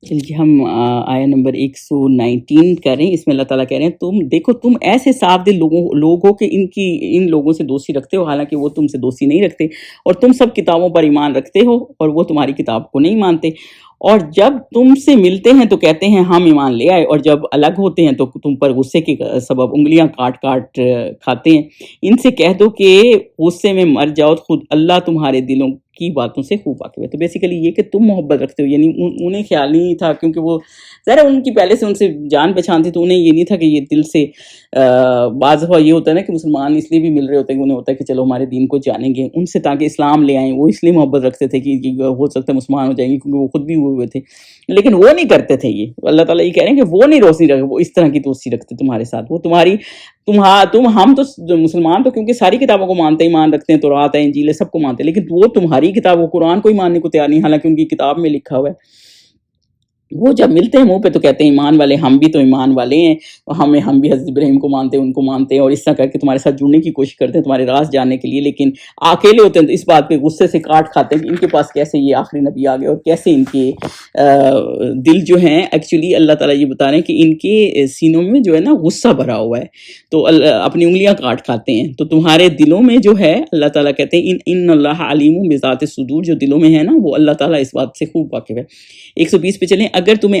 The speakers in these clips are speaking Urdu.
چلیے ہم آیا نمبر 119 کر رہے ہیں. اس میں اللہ تعالیٰ کہہ رہے ہیں تم دیکھو تم ایسے صاف دل لوگ ہو کہ ان لوگوں سے دوستی رکھتے ہو حالانکہ وہ تم سے دوستی نہیں رکھتے، اور تم سب کتابوں پر ایمان رکھتے ہو اور وہ تمہاری کتاب کو نہیں مانتے، اور جب تم سے ملتے ہیں تو کہتے ہیں ہم ایمان لے آئے، اور جب الگ ہوتے ہیں تو تم پر غصے کے سبب انگلیاں کاٹ کاٹ کھاتے ہیں. ان سے کہہ دو کہ غصے میں مر جاؤ، خود اللہ تمہارے دلوں کی باتوں سے خوب واقف ہے. تو بیسیکلی یہ کہ تم محبت رکھتے ہو، یعنی انہیں خیال نہیں تھا، کیونکہ وہ ظاہر ان کی پہلے سے ان سے جان پہچان تھی، تو انہیں یہ نہیں تھا کہ یہ دل سے بعض دفعہ یہ ہوتا ہے نا کہ مسلمان اس لیے بھی مل رہے ہوتے ہیں کہ انہیں ہوتا ہے کہ چلو ہمارے دین کو جانیں گے ان سے تاکہ اسلام لے آئیں. وہ اس لیے محبت رکھتے تھے کہ ہو سکتا ہے مسلمان ہو جائیں گے، کیونکہ وہ خود بھی ہوئے تھے، لیکن وہ نہیں کرتے تھے. یہ اللہ تعالیٰ یہ کہہ رہے ہیں کہ وہ نہیں روشنی رکھتے، وہ اس طرح کی دوستی رکھتے تمہارے ساتھ. وہ ہم تو مسلمان تو کیونکہ ساری کتابوں کو مانتے ہیں، ایمان رکھتے ہیں، تورات ہے، انجیل ہے، سب کو مانتے ہیں، لیکن وہ تمہاری کتاب، وہ قرآن کو ہی ماننے کو تیار نہیں، حالانکہ ان کی کتاب میں لکھا ہوا ہے. وہ جب ملتے ہیں منہ پہ تو کہتے ہیں ایمان والے، ہم بھی تو ایمان والے ہیں، ہم بھی حضرت ابراہیم کو مانتے ہیں، ان کو مانتے ہیں، اور اس طرح کر کے تمہارے ساتھ جڑنے کی کوشش کرتے ہیں تمہارے راز جاننے کے لیے، لیکن اکیلے ہوتے ہیں تو اس بات پہ غصے سے کاٹ کھاتے ہیں کہ ان کے پاس کیسے یہ آخری نبی آ گئے، اور کیسے ان کے دل جو ہیں ایکچولی اللہ تعالیٰ یہ بتا رہے ہیں کہ ان کے سینوں میں جو ہے نا غصہ بھرا ہوا ہے، تو اپنی انگلیاں کاٹ کھاتے ہیں. تو تمہارے دلوں میں جو ہے اللہ تعالیٰ کہتے ہیں ان اللہ علیم بذات الصدور، جو دلوں میں ہے نا وہ اللہ تعالیٰ اس بات سے خوب واقف ہے. 120 پہ چلیں. اگر تمہیں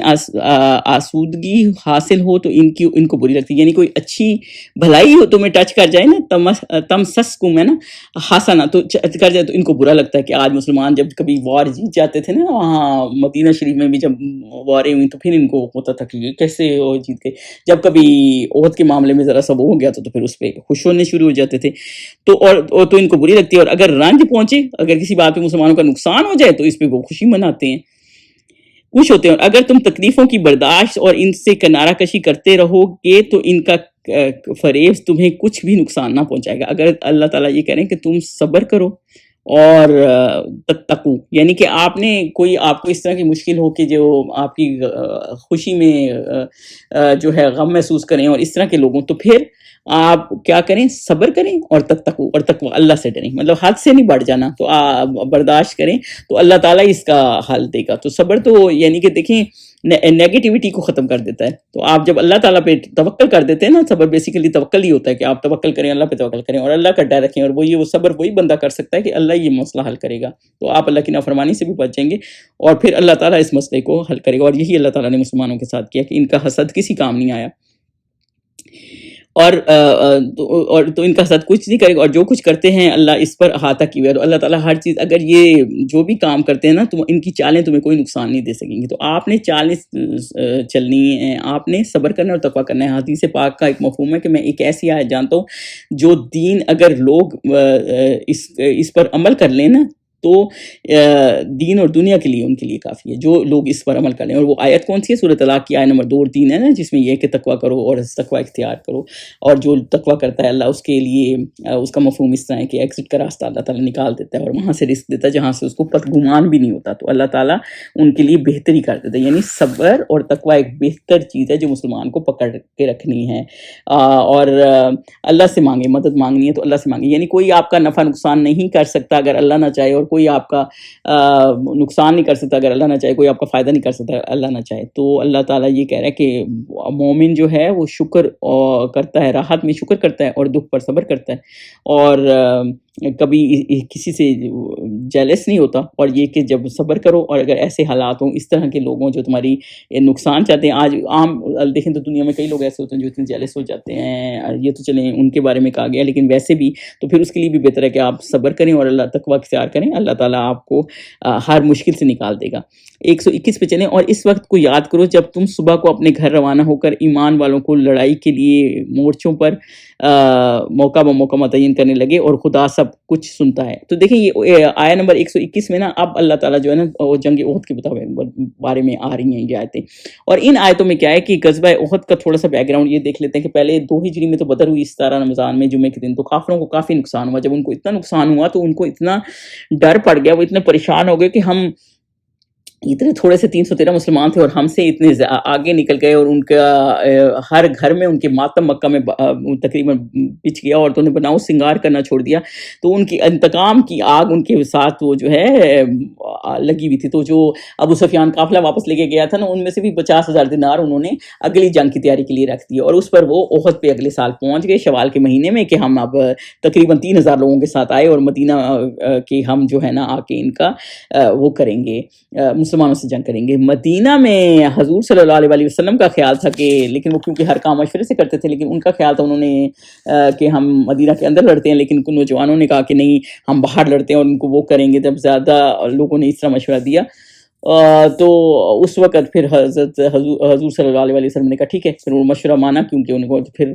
آسودگی حاصل ہو تو ان کو بری لگتی ہے، یعنی کوئی اچھی بھلائی ہو تمہیں ٹچ کر جائے نا، تم سسکم ہے نا حسنا، تو کر جائے تو ان کو برا لگتا ہے کہ آج مسلمان جب کبھی وار جیت جاتے تھے نا وہاں مدینہ شریف میں بھی جب واریں ہوئی تو پھر ان کو ہوتا تھا کہ یہ کیسے جیت گئے. جب کبھی عہد کے معاملے میں ذرا سا وہ ہو گیا تو پھر اس پہ خوش ہونے شروع ہو جاتے تھے. تو ان کو بری لگتی ہے. اور اگر رنج پہنچے، اگر کسی بات پہ مسلمانوں کا نقصان ہو جائے تو اس پہ وہ خوشی مناتے ہیں، خوش ہوتے ہیں. اور اگر تم تکلیفوں کی برداشت اور ان سے کنارہ کشی کرتے رہو گے تو ان کا فریب تمہیں کچھ بھی نقصان نہ پہنچائے گا. اگر اللہ تعالیٰ یہ کہہ رہے ہیں کہ تم صبر کرو اور تتقو، یعنی کہ آپ کو اس طرح کی مشکل ہو کہ جو آپ کی خوشی میں جو ہے غم محسوس کریں اور اس طرح کے لوگوں، تو پھر آپ کیا کریں؟ صبر کریں اور تتقو، اور تقوی اللہ سے ڈریں، مطلب حد سے نہیں بڑھ جانا، تو برداشت کریں تو اللہ تعالیٰ اس کا حل دے گا. تو صبر تو یعنی کہ دیکھیں نیگیٹیوٹی کو ختم کر دیتا ہے. تو آپ جب اللہ تعالیٰ پہ توکل کر دیتے ہیں نا، صبر بیسیکلی توکل ہی ہوتا ہے کہ آپ توکل کریں، اللہ پہ توکل کریں اور اللہ کا ڈر رکھیں، اور وہ صبر وہی بندہ کر سکتا ہے کہ اللہ یہ مسئلہ حل کرے گا. تو آپ اللہ کی نافرمانی سے بھی بچ جائیں گے اور پھر اللہ تعالیٰ اس مسئلے کو حل کرے گا. اور یہی اللہ تعالیٰ نے مسلمانوں کے ساتھ کیا کہ ان کا حسد کسی کام نہیں آیا، اور تو ان کا ساتھ کچھ نہیں کرے گا، اور جو کچھ کرتے ہیں اللہ اس پر احاطہ کی ہوئے ہے. تو اللہ تعالیٰ ہر چیز، اگر یہ جو بھی کام کرتے ہیں نا تو ان کی چالیں تمہیں کوئی نقصان نہیں دے سکیں گی. تو آپ نے چالیں چلنی ہے، آپ نے صبر کرنا اور تقویٰ کرنا ہے. حدیث پاک کا ایک مفہوم ہے کہ میں ایک ایسی آیت جانتا ہوں جو دین اگر لوگ اس پر عمل کر لیں نا تو دین اور دنیا کے لیے ان کے لیے کافی ہے، جو لوگ اس پر عمل کر لیں. اور وہ آیت کون سی ہے؟ سورۃ طلاق کی آیت نمبر 2 اور 3 ہے نا، جس میں یہ کہ تقویٰ کرو اور تقویٰ اختیار کرو، اور جو تقویٰ کرتا ہے اللہ اس کے لیے اس کا مفہوم اس طرح ہے کہ ایگزٹ کا راستہ اللہ تعالیٰ نکال دیتا ہے اور وہاں سے رزق دیتا ہے جہاں سے اس کو گمان بھی نہیں ہوتا. تو اللہ تعالیٰ ان کے لیے بہتری کر دیتا ہے. یعنی صبر اور تقویٰ ایک بہتر چیز ہے جو مسلمان کو پکڑ کے رکھنی ہے، اور اللہ سے مانگے، مدد مانگنی ہے تو اللہ سے مانگے. یعنی کوئی آپ کا نفع نقصان نہیں کر سکتا اگر اللہ نہ چاہے، اور کوئی آپ کا نقصان نہیں کر سکتا اگر اللہ نہ چاہے، کوئی آپ کا فائدہ نہیں کر سکتا اگر اللہ نہ چاہے. تو اللہ تعالیٰ یہ کہہ رہا ہے کہ مومن جو ہے وہ شکر کرتا ہے، راحت میں شکر کرتا ہے اور دکھ پر صبر کرتا ہے، اور کبھی کسی سے جیلس نہیں ہوتا. اور یہ کہ جب صبر کرو، اور اگر ایسے حالات ہوں، اس طرح کے لوگ ہوں جو تمہاری نقصان چاہتے ہیں. آج عام دیکھیں تو دنیا میں کئی لوگ ایسے ہوتے ہیں جو اتنے جیلس ہو جاتے ہیں، یہ تو چلیں ان کے بارے میں کہا گیا، لیکن ویسے بھی تو پھر اس کے لیے بھی بہتر ہے کہ آپ صبر کریں اور اللہ تقویٰ اختیار کریں. اللہ تعالیٰ آپ کو ہر مشکل سے نکال دے گا. 121 پہ چلیں. اور اس وقت کو یاد کرو جب تم صبح کو اپنے گھر روانہ ہو کر ایمان والوں کو لڑائی کے لیے مورچوں پر موقع بموقع متعین کرنے لگے، اور خدا سب کچھ سنتا ہے. تو دیکھیں یہ آیت نمبر 121 میں نا اب اللہ تعالیٰ جو ہے نا وہ جنگ احد کے بارے میں آ رہی ہیں یہ آیتیں. اور ان آیتوں میں کیا ہے کہ غزوہ احد کا تھوڑا سا بیک گراؤنڈ یہ دیکھ لیتے ہیں کہ پہلے 2 ہجری میں تو بدر ہوئی 17 رمضان میں جمعے کے دن. تو کافروں کو کافی نقصان ہوا. جب ان کو اتنا نقصان ہوا تو ان کو اتنا ڈر پڑ گیا، وہ اتنے پریشان ہو گئے کہ ہم اتنے تھوڑے سے 313 مسلمان تھے اور ہم سے اتنے آگے نکل گئے، اور ان کا ہر گھر میں ان کے ماتم مکہ میں تقریباً پچ گیا، اور تو نے بناؤ سنگار کرنا چھوڑ دیا. تو ان کی انتقام کی آگ ان کے ساتھ وہ جو ہے لگی ہوئی تھی. تو جو ابو سفیان قافلہ واپس لے کے گیا تھا نا، ان میں سے بھی 50,000 دینار انہوں نے اگلی جنگ کی تیاری کے لیے رکھ دیا، اور اس پر وہ احد پہ اگلے سال پہنچ گئے شوال کے مہینے میں، کہ ہم اب تقریباً 3,000 لوگوں کے ساتھ آئے، اور مدینہ کے ہم جو ہے نا آ کے ان کا وہ کریں گے، مسلمانوں سے جنگ کریں گے. مدینہ میں حضور صلی اللہ علیہ وسلم کا خیال تھا کہ، لیکن وہ کیونکہ ہر کام مشورے سے کرتے تھے، لیکن ان کا خیال تھا، انہوں نے کہ ہم مدینہ کے اندر لڑتے ہیں، لیکن کچھ نوجوانوں نے کہا کہ نہیں، ہم باہر لڑتے ہیں اور ان کو وہ کریں گے. جب زیادہ لوگوں نے اس طرح مشورہ دیا، تو اس وقت پھر حضور صلی اللہ علیہ وسلم نے کہا ٹھیک ہے، پھر وہ مشورہ مانا، کیونکہ ان کو پھر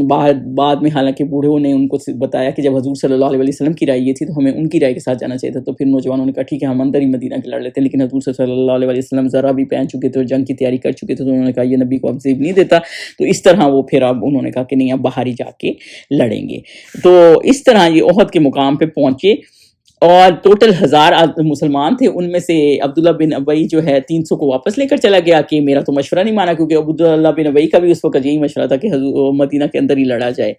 بعد میں حالانکہ بوڑھوں نے ان کو بتایا کہ جب حضور صلی اللہ علیہ وسلم کی رائے یہ تھی تو ہمیں ان کی رائے کے ساتھ جانا چاہیے تھا. تو پھر نوجوانوں نے کہا ٹھیک ہے، ہم اندر ہی مدینہ کے لڑ لیتے ہیں. لیکن حضور صلی اللہ علیہ وسلم ذرا بھی پہن چکے تھے اور جنگ کی تیاری کر چکے تھے، تو انہوں نے کہا یہ نبی کو اب زیب نہیں دیتا. تو اس طرح وہ پھر اب انہوں نے کہا کہ نہیں، اب باہر ہی جا کے لڑیں گے. تو اس طرح یہ احد کے مقام پہ پہنچے، اور ٹوٹل 1000 مسلمان تھے. ان میں سے عبداللہ بن ابی جو ہے 300 کو واپس لے کر چلا گیا کہ میرا تو مشورہ نہیں مانا، کیونکہ عبداللہ بن ابی کا بھی اس وقت یہی مشورہ تھا کہ مدینہ کے اندر ہی لڑا جائے.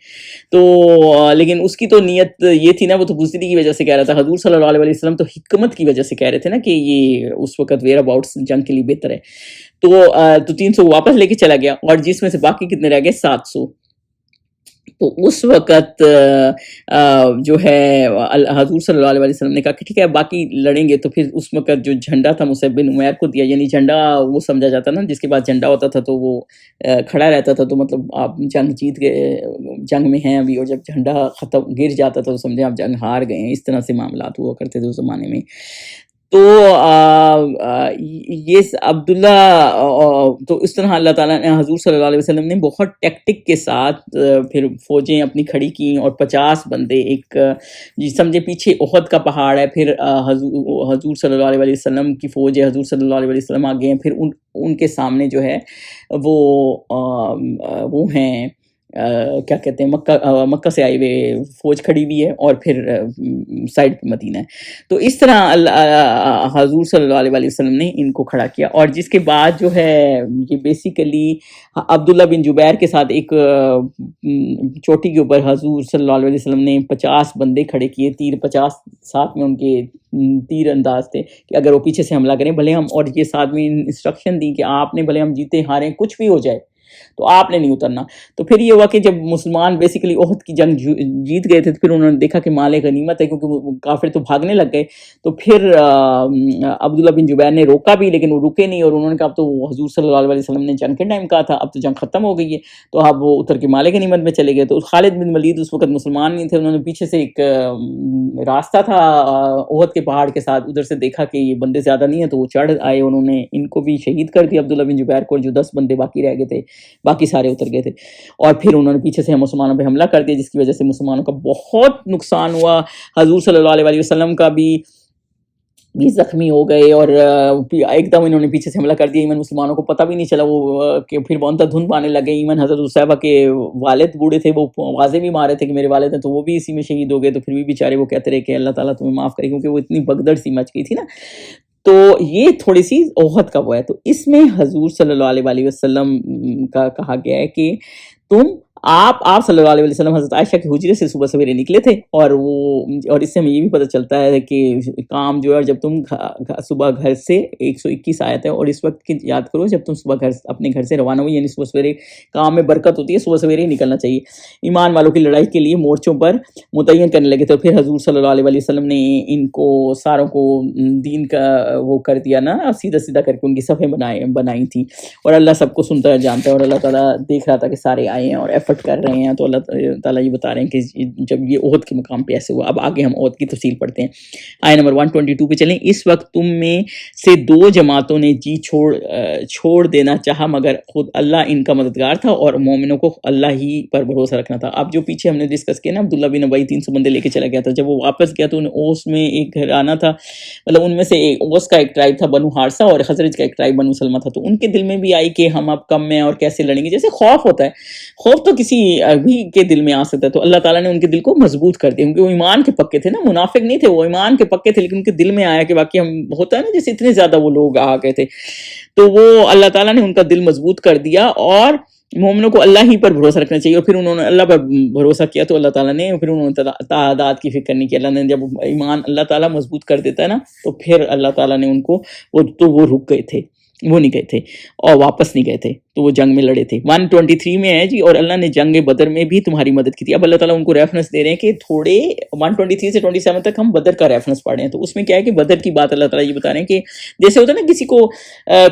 تو لیکن اس کی تو نیت یہ تھی نا، وہ تو بزدلی کی وجہ سے کہہ رہا تھا. حضور صلی اللہ علیہ وسلم تو حکمت کی وجہ سے کہہ رہے تھے نا کہ یہ اس وقت ویئر اباؤٹس جنگ کے لیے بہتر ہے. تو 300 کو واپس لے کے چلا گیا، اور جس میں سے باقی کتنے رہ گئے؟ 700. تو اس وقت جو ہے حضور صلی اللہ علیہ وسلم نے کہا کہ ٹھیک ہے، باقی لڑیں گے. تو پھر اس وقت جو جھنڈا تھا مصعب بن عمیر کو دیا، یعنی جھنڈا وہ سمجھا جاتا نا جس کے پاس جھنڈا ہوتا تھا تو وہ کھڑا رہتا تھا، تو مطلب آپ جنگ جیت گئے، جنگ میں ہیں ابھی، اور جب جھنڈا ختم گر جاتا تھا تو سمجھیں آپ جنگ ہار گئے ہیں. اس طرح سے معاملات ہوا کرتے تھے اس زمانے میں. تو یہ عبداللہ، تو اس طرح اللہ تعالیٰ نے، حضور صلی اللہ علیہ وسلم نے بہت ٹیکٹک کے ساتھ پھر فوجیں اپنی کھڑی کیں، اور 50 بندے ایک سمجھے پیچھے احد کا پہاڑ ہے، پھر حضور صلی اللہ علیہ وسلم کی فوج ہے، حضور صلی اللہ علیہ وسلم آگے ہیں، پھر ان کے سامنے جو ہے وہ ہیں کیا کہتے ہیں، مکہ سے آئے ہوئے فوج کھڑی ہوئی ہے، اور پھر سائڈ پہ مدینہ ہے. تو اس طرح حضور صلی اللہ علیہ وسلم نے ان کو کھڑا کیا. اور جس کے بعد جو ہے یہ بیسیکلی عبداللہ بن جبیر کے ساتھ ایک چوٹی کے اوپر حضور صلی اللہ علیہ وسلم نے 50 بندے کھڑے کیے، تیر 50 ساتھ میں ان کے تیر انداز تھے کہ اگر وہ پیچھے سے حملہ کریں بھلے ہم، اور یہ ساتھ میں انسٹرکشن دی کہ آپ نے بھلے ہم جیتے ہاریں کچھ بھی ہو جائے تو آپ نے نہیں اترنا. تو پھر یہ ہوا کہ جب مسلمان بیسیکلی احد کی جنگ جیت گئے تھے، تو پھر انہوں نے دیکھا کہ مال غنیمت ہے، کیونکہ کافر تو بھاگنے لگ گئے. تو پھر عبداللہ بن جبیر نے روکا بھی، لیکن وہ رکے نہیں، اور انہوں نے کہا اب تو حضور صلی اللہ علیہ وسلم نے جنگ کے ٹائم کہا تھا، اب تو جنگ ختم ہو گئی ہے. تو اب وہ اتر کے مال غنیمت میں چلے گئے. تو خالد بن ولید اس وقت مسلمان نہیں تھے، انہوں نے پیچھے سے ایک راستہ تھا احد کے پہاڑ کے ساتھ، ادھر سے دیکھا کہ یہ بندے زیادہ نہیں ہیں، تو وہ چڑھ آئے، انہوں نے ان کو بھی شہید کر دیا، عبداللہ بن جبیر کو. جو 10 بندے باقی رہ گئے تھے، باقی سارے اتر گئے تھے. اور پھر انہوں نے پیچھے سے مسلمانوں پہ حملہ کر دیا، جس کی وجہ سے مسلمانوں کا بہت نقصان ہوا. حضور صلی اللہ علیہ وسلم کا بھی زخمی ہو گئے، اور ایک دم انہوں نے پیچھے سے حملہ کر دیا. ایمن مسلمانوں کو پتہ بھی نہیں چلا، وہ کہ پھر بہت دھند پانے لگے. ایمن حضرت عصیبہ کے والد بوڑھے تھے، وہ آوازیں بھی مارے تھے کہ میرے والد ہیں، تو وہ بھی اسی میں شہید ہو گئے. تو پھر بھی بیچارے وہ کہتے رہے کہ اللہ تعالیٰ تمہیں معاف کرے، کیونکہ وہ اتنی بگدڑ سی مچ گئی تھی نا. تو یہ تھوڑی سی احد کا وہ ہے. تو اس میں حضور صلی اللہ علیہ وسلم کا کہا گیا ہے کہ آپ صلی اللہ علیہ وسلم حضرت عائشہ کے حجرے سے صبح سویرے نکلے تھے، اور اس سے ہمیں یہ بھی پتہ چلتا ہے کہ کام جو ہے، جب تم صبح گھر سے 121 آیت ہے، اور اس وقت کی یاد کرو جب تم صبح اپنے گھر سے روانہ ہوئی، یعنی صبح سویرے کام میں برکت ہوتی ہے، صبح سویرے ہی نکلنا چاہیے. ایمان والوں کی لڑائی کے لیے مورچوں پر متعین کرنے لگے تھے. پھر حضور صلی اللہ علیہ وسلم نے ان کو ساروں کو دین کا وہ کر دیا نا، سیدھا سیدھا کر کے ان کی صفیں بنائی تھیں. اور اللہ سب کو سنتا ہے، جانتا ہے، اور اللہ تعالیٰ دیکھ رہا تھا کہ سارے آئے ہیں اور ایفرٹ کر رہے ہیں. تو اللہ تعالیٰ یہ بتا رہے ہیں کہ جب یہ احد کے مقام پہ ایسے ہوا. اب آگے ہم احد کی تفصیل پڑھتے ہیں. آیت نمبر 122 پہ چلیں. اس وقت تم میں سے 2 جماعتوں نے جی چھوڑ دینا چاہا، مگر خود اللہ ان کا مددگار تھا، اور مومنوں کو اللہ ہی پر بھروسہ رکھنا تھا. اب جو پیچھے ہم نے ڈسکس کیا نا، عبداللہ بن ابی 300 بندے لے کے چلا گیا تھا. جب وہ واپس گیا تو اوس میں ایک گھرانہ تھا، مطلب ان میں سے اوس کا ایک ٹرائب تھا بنو حارثہ، اور خزرج کا ایک ٹرائب بنو سلمہ تھا. تو ان کے دل میں بھی آئی کہ ہم اب کم میں اور کیسے لڑیں گے. جیسے خوف ہوتا ہے، خوف تو کسی بھی کے دل میں آ سکتا ہے. تو اللہ تعالیٰ نے ان کے دل کو مضبوط کر دیا, کیونکہ وہ ایمان کے پکے تھے نا, منافق نہیں تھے, وہ ایمان کے پکے تھے, لیکن ان کے دل میں آیا کہ باقی ہم, ہوتا ہے نا جیسے اتنے زیادہ وہ لوگ آ گئے تھے, تو وہ اللہ تعالیٰ نے ان کا دل مضبوط کر دیا. اور مومنوں کو اللہ ہی پر بھروسہ رکھنا چاہیے, اور پھر انہوں نے اللہ پر بھروسہ کیا تو اللہ تعالیٰ نے, پھر انہوں نے تعداد کی فکر نہیں کی. اللہ نے جب ایمان اللہ تعالیٰ مضبوط کر دیتا ہے نا, تو پھر اللہ تعالیٰ نے ان کو وہ رک گئے تھے, وہ نہیں گئے تھے اور واپس نہیں گئے تھے, تو وہ جنگ میں لڑے تھے. 123 میں ہے جی, اور اللہ نے جنگ بدر میں بھی تمہاری مدد کی تھی. اب اللہ تعالیٰ ان کو ریفرنس دے رہے ہیں کہ تھوڑے 123 سے 27 تک ہم بدر کا ریفرنس پڑھ رہے ہیں. تو اس میں کیا ہے کہ بدر کی بات اللہ تعالیٰ یہ بتا رہے ہیں کہ جیسے ہوتا ہے نا کسی کو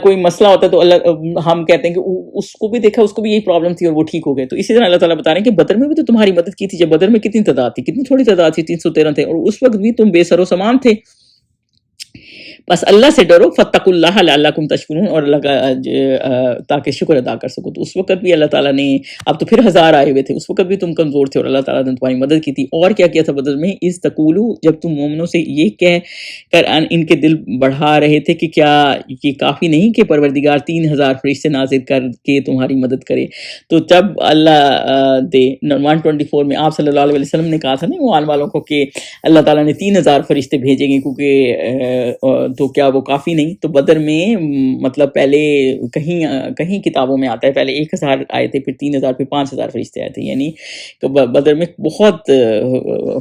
کوئی مسئلہ ہوتا ہے تو اللہ ہم کہتے ہیں کہ اس کو بھی دیکھا, اس کو بھی یہی پرابلم تھی اور وہ ٹھیک ہو گئے. تو اسی طرح اللہ تعالیٰ بتا رہے ہیں کہ بدر میں بھی تو تمہاری مدد کی تھی. جب بدر میں کتنی تعداد تھی, کتنی تھوڑی تعداد تھی, 313 تھے, اور اس وقت بھی تم بے سر و سامان تھے. بس اللہ سے ڈرو, فاتقوا اللہ لعلکم تشکرون, اور اللہ کا تاکہ شکر ادا کر سکو. تو اس وقت بھی اللہ تعالیٰ نے, اب تو پھر 1000 آئے ہوئے تھے, اس وقت بھی تم کمزور تھے اور اللہ تعالیٰ نے تمہاری مدد کی تھی. اور کیا کیا تھا بدر میں, اذ تقولوا, جب تم مومنوں سے یہ کہہ کر ان کے دل بڑھا رہے تھے کہ کیا یہ کافی نہیں کہ پروردگار 3000 فرشتے نازل کر کے تمہاری مدد کرے. تو جب اللہ دے 124 میں آپ صلی اللہ علیہ وسلم نے کہا تھا نا وہ عالم والوں کو کہ اللہ تعالیٰ نے 3000 فرشتے بھیجیں گے, کیونکہ تو کیا وہ کافی نہیں. تو بدر میں مطلب پہلے کہیں کتابوں میں آتا ہے پہلے 1000 آئے تھے, پھر 3000, پھر 5000 فرشتے آئے تھے. یعنی بدر میں بہت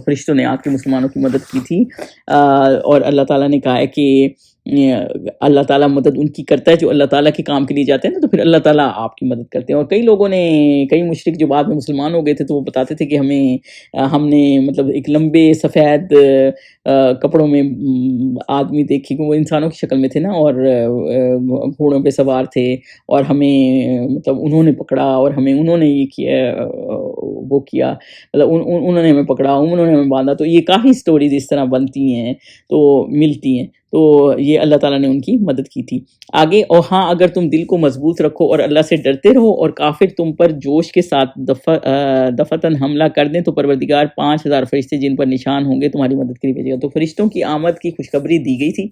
فرشتوں نے آ کے مسلمانوں کی مدد کی تھی. اور اللہ تعالیٰ نے کہا ہے کہ اللہ تعالیٰ مدد ان کی کرتا ہے جو اللہ تعالیٰ کے کام کے لیے جاتے ہیں نا, تو پھر اللہ تعالیٰ آپ کی مدد کرتے ہیں. اور کئی لوگوں نے, کئی مشرک جو بعد میں مسلمان ہو گئے تھے, تو وہ بتاتے تھے کہ ہم نے مطلب ایک لمبے سفید کپڑوں میں آدمی دیکھے, کہ وہ انسانوں کی شکل میں تھے نا, اور گھوڑوں پہ سوار تھے, اور ہمیں مطلب انہوں نے پکڑا, اور ہمیں انہوں نے یہ کیا, وہ کیا, مطلب انہوں نے ہمیں پکڑا, انہوں نے ہمیں باندھا. تو یہ کافی سٹوریز اس طرح بنتی ہیں, تو ملتی ہیں. تو یہ اللہ تعالیٰ نے ان کی مدد کی تھی. آگے, اور ہاں اگر تم دل کو مضبوط رکھو اور اللہ سے ڈرتے رہو, اور کافر تم پر جوش کے ساتھ دفتن حملہ کر دیں, تو پروردگار 5000 فرشتے جن پر نشان ہوں گے تمہاری مدد کے لیے بھیجے گا. تو فرشتوں کی آمد کی خوشخبری دی گئی تھی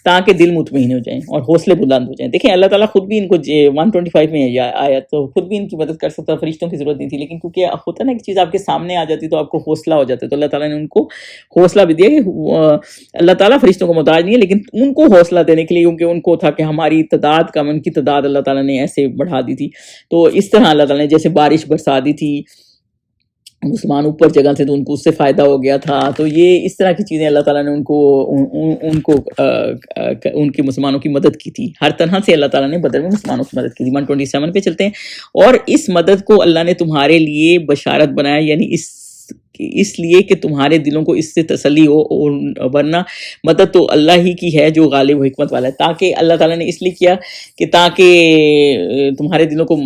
تاکہ دل مطمئن ہو جائیں اور حوصلے بلند ہو جائیں. دیکھیں اللہ تعالیٰ خود بھی ان کو 125 میں آیا تو خود بھی ان کی مدد کر سکتا, فرشتوں کی ضرورت نہیں تھی, لیکن کیونکہ ہوتا ہے نا ایک چیز آپ کے سامنے آ جاتی تو آپ کو حوصلہ ہو جاتا ہے, تو اللہ تعالیٰ نے ان کو حوصلہ بھی دیا. کہ اللہ تعالیٰ فرشتوں کو محتاج نہیں ہے, لیکن ان کو حوصلہ دینے کے لیے, کیونکہ ان کو تھا کہ ہماری تعداد کم, ان کی تعداد اللہ تعالیٰ نے ایسے بڑھا دی تھی. تو اس طرح اللہ تعالیٰ نے جیسے بارش برسا دی تھی, مسلمان اوپر جگہ تھے تو ان کو اس سے فائدہ ہو گیا تھا. تو یہ اس طرح کی چیزیں اللہ تعالیٰ نے ان کے مسلمانوں کی مدد کی تھی. ہر طرح سے اللہ تعالیٰ نے بدر میں مسلمانوں کی مدد کی تھی. 127 پہ چلتے ہیں. اور اس مدد کو اللہ نے تمہارے لیے بشارت بنایا, یعنی اس لیے کہ تمہارے دلوں کو اس سے تسلی ہو, ورنہ مدد تو اللہ ہی کی ہے جو غالب و حکمت والا ہے. تاکہ اللہ تعالیٰ نے اس لیے کیا کہ تاکہ تمہارے دلوں کو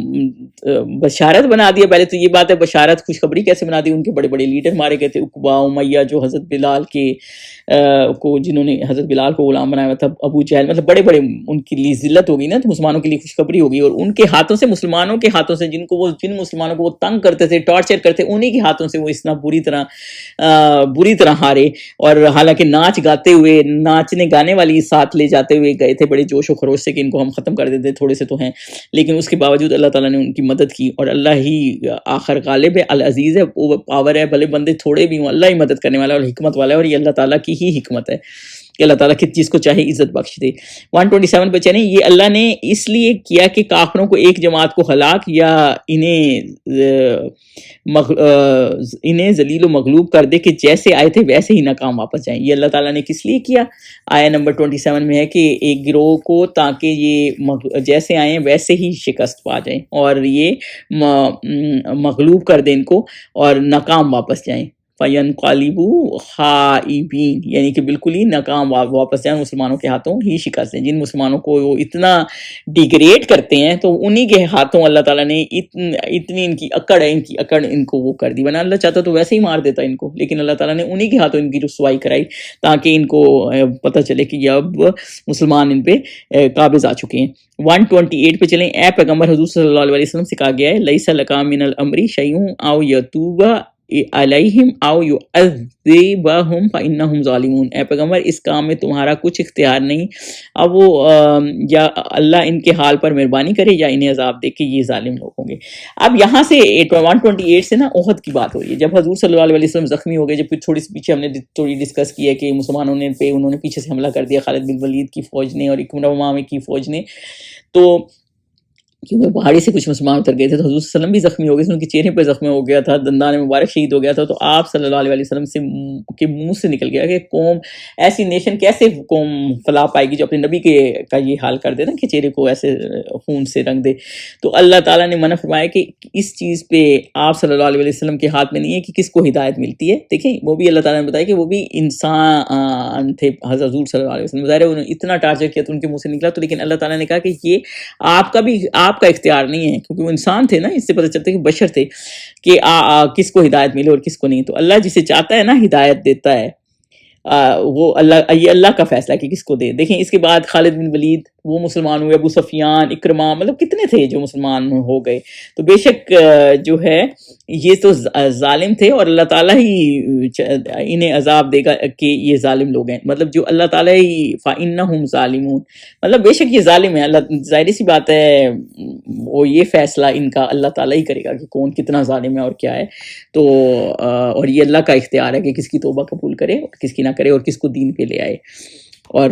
بشارت بنا دیا. پہلے تو یہ بات ہے, بشارت خوشخبری کیسے بنا دی, ان کے بڑے بڑے لیڈر مارے گئے تھے, عقبہ, امیہ, جو حضرت بلال کو جنہوں نے حضرت بلال کو غلام بنایا تھا, ابو جہل, مطلب بڑے بڑے, ان کے لیے ذلت ہو گئی نا, تو مسلمانوں کے لیے خوشخبری ہوگی. اور ان کے ہاتھوں سے, مسلمانوں کے ہاتھوں سے, جن مسلمانوں کو وہ تنگ کرتے تھے, ٹارچر کرتے, انہی کے ہاتھوں سے وہ اتنا بری طرح ہارے. اور حالانکہ ناچنے گانے والی ساتھ لے جاتے ہوئے گئے تھے بڑے جوش و خروش سے کہ ان کو ہم ختم کر دیتے, تھوڑے سے تو ہیں, لیکن اس کے باوجود اللہ تعالیٰ نے ان کی مدد کی. اور اللہ ہی آخر غالب ہے, العزیز ہے, وہ پاور ہے, بھلے بندے تھوڑے بھی ہوں, اللہ ہی مدد کرنے والا ہے اور حکمت والا ہے. اور یہ اللہ تعالیٰ کی ہی حکمت ہے کہ اللہ تعالیٰ کس چیز کو چاہے عزت بخش دے. 127 پہ چلیں. یہ اللہ نے اس لیے کیا کہ کافروں کو ایک جماعت کو ہلاک یا انہیں ذلیل و مغلوب کر دے کہ جیسے آئے تھے ویسے ہی ناکام واپس جائیں. یہ اللہ تعالیٰ نے کس لیے کیا, آیا نمبر 27 میں ہے کہ ایک گروہ کو, تاکہ یہ جیسے آئیں ویسے ہی شکست پا جائیں اور یہ مغلوب کر دیں ان کو اور ناکام واپس جائیں. فَيَنْقَلِبُوا خَائِبِينَ, یعنی کہ بالکل ہی ناکام واپس جائیں, مسلمانوں کے ہاتھوں ہی شکست دیں. جن مسلمانوں کو وہ اتنا ڈیگریڈ کرتے ہیں تو انہی کے ہاتھوں اللہ تعالیٰ نے اتنی ان کی اکڑ ہے, ان کو وہ کر دی. ورنہ اللہ چاہتا تو ویسے ہی مار دیتا ان کو, لیکن اللہ تعالیٰ نے انہی کے ہاتھوں ان کی رسوائی کرائی تاکہ ان کو پتہ چلے کہ اب مسلمان ان پہ قابض آ چکے ہیں. 128 پہ چلیں. اے پیغمبر حضور صلی اللہ علیہ وسلم سے کہا گیا ہے, لَيْسَ لَكَ مِنَ الْأَمْرِ شَيْءٌ أَوْ يَتُوبَ علیہم او یعذبہم فانہم ظالمون، اے پیغمبر اس کام میں تمہارا کچھ اختیار نہیں، اب وہ یا اللہ ان کے حال پر مہربانی کرے یا انہیں عذاب دے کہ یہ ظالم لوگ ہوں گے۔ اب یہاں سے 128 سے نا احد کی بات ہو رہی ہے، جب حضور صلی اللہ علیہ وسلم زخمی ہو گئے، جب پھر تھوڑی سی پیچھے ہم نے تھوڑی ڈسکس کی ہے کہ مسلمانوں نے انہوں نے پیچھے سے حملہ کر دیا، خالد بن ولید کی فوج نے اور اکرمہ کی فوج نے، تو کیونکہ پہاڑی سے کچھ مسلمان اتر گئے تھے تو حضور صلی اللہ علیہ وسلم بھی زخمی ہو گئے تھے، ان کے چہرے پہ زخم ہو گیا تھا، دندان مبارک شہید ہو گیا تھا، تو آپ صلی اللہ علیہ وسلم سے کے منہ سے نکل گیا کہ قوم ایسی نیشن کیسے قوم فلاح پائے گی جو اپنے نبی کا یہ حال کر دے نا کہ چہرے کو ایسے خون سے رنگ دے۔ تو اللہ تعالیٰ نے منع فرمایا کہ اس چیز پہ آپ صلی اللہ علیہ وسلم کے ہاتھ میں نہیں ہے کہ کس کو ہدایت ملتی ہے۔ دیکھیں وہ بھی اللہ تعالیٰ نے بتایا کہ وہ بھی انسان تھے، حضرت حضور صلی اللہ علیہ وسلم، ظاہر ہے انہوں نے اتنا ٹارچر کیا تو ان کے منہ سے نکلا، تو لیکن اللہ تعالیٰ نے کہا کہ یہ آپ کا اختیار نہیں ہے، کیونکہ وہ انسان تھے نا، اس سے پتہ چلتا ہے کہ بشر تھے کہ کس کو ہدایت ملے اور کس کو نہیں۔ تو اللہ جسے چاہتا ہے نا ہدایت دیتا ہے، وہ اللہ، یہ اللہ کا فیصلہ ہے کہ کس کو دے۔ دیکھیں اس کے بعد خالد بن ولید وہ مسلمان ہوئے، ابو سفیان، اکرمہ، مطلب کتنے تھے جو مسلمان ہو گئے۔ تو بے شک جو ہے یہ تو ظالم تھے اور اللہ تعالیٰ ہی انہیں عذاب دے گا کہ یہ ظالم لوگ ہیں، مطلب جو اللہ تعالیٰ ہی فَإِنَّهُمْ ظَالِمُونَ، مطلب بے شک یہ ظالم ہے، اللہ ظاہر سی بات ہے وہ یہ فیصلہ ان کا اللہ تعالیٰ ہی کرے گا کہ کون کتنا ظالم ہے اور کیا ہے۔ تو اور یہ اللہ کا اختیار ہے کہ کس کی توبہ قبول کرے اور کس کی نہ کرے اور کس کو دین پہ لے آئے، اور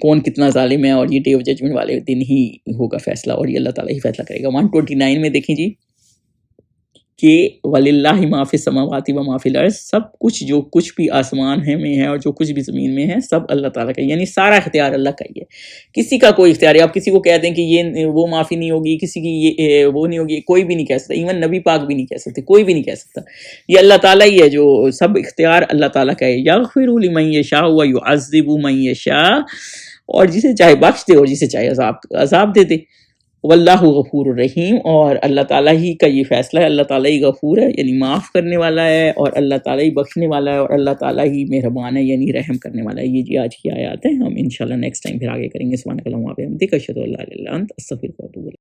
کون کتنا ظالم ہے، اور یہ ڈے آف ججمنٹ والے دن ہی ہوگا فیصلہ، اور یہ اللہ تعالیٰ ہی فیصلہ کرے گا۔ 129 میں دیکھیں جی کہ وَلِلَّهِ مَا فِي السَّمَاوَاتِ وَمَا فِي الْأَرْضِ، سب کچھ جو کچھ بھی آسمان میں ہے اور جو کچھ بھی زمین میں ہے سب اللہ تعالیٰ کا، یعنی سارا اختیار اللہ کا ہی ہے، کسی کا کوئی اختیار ہے۔ آپ کسی کو کہتے ہیں کہ یہ وہ معافی نہیں ہوگی، کسی کی یہ وہ نہیں ہوگی، کوئی بھی نہیں کہہ سکتا، ایون نبی پاک بھی نہیں کہہ سکتے، کوئی بھی نہیں کہہ سکتا، یہ اللہ تعالیٰ ہی ہے، جو سب اختیار اللہ تعالیٰ کا ہے۔ یغفر لمن یشاء ویعذب من یشاء، اور جسے چاہے بخش دے اور جسے چاہے عذاب دے دے۔ واللہ غفور الرحیم، اور اللہ تعالیٰ ہی کا یہ فیصلہ ہے، اللہ تعالیٰ ہی غفور ہے یعنی معاف کرنے والا ہے، اور اللہ تعالیٰ ہی بخشنے والا ہے، اور اللہ تعالیٰ ہی مہربان ہے یعنی رحم کرنے والا ہے۔ یہ جی آج کی آیات ہیں، ہم انشاءاللہ نیکسٹ ٹائم پھر آگے کریں گے۔ سبحانک اللہم و بحمدک، اشہد ان لا الہ الا انت، استغفرک و اتوب الیک۔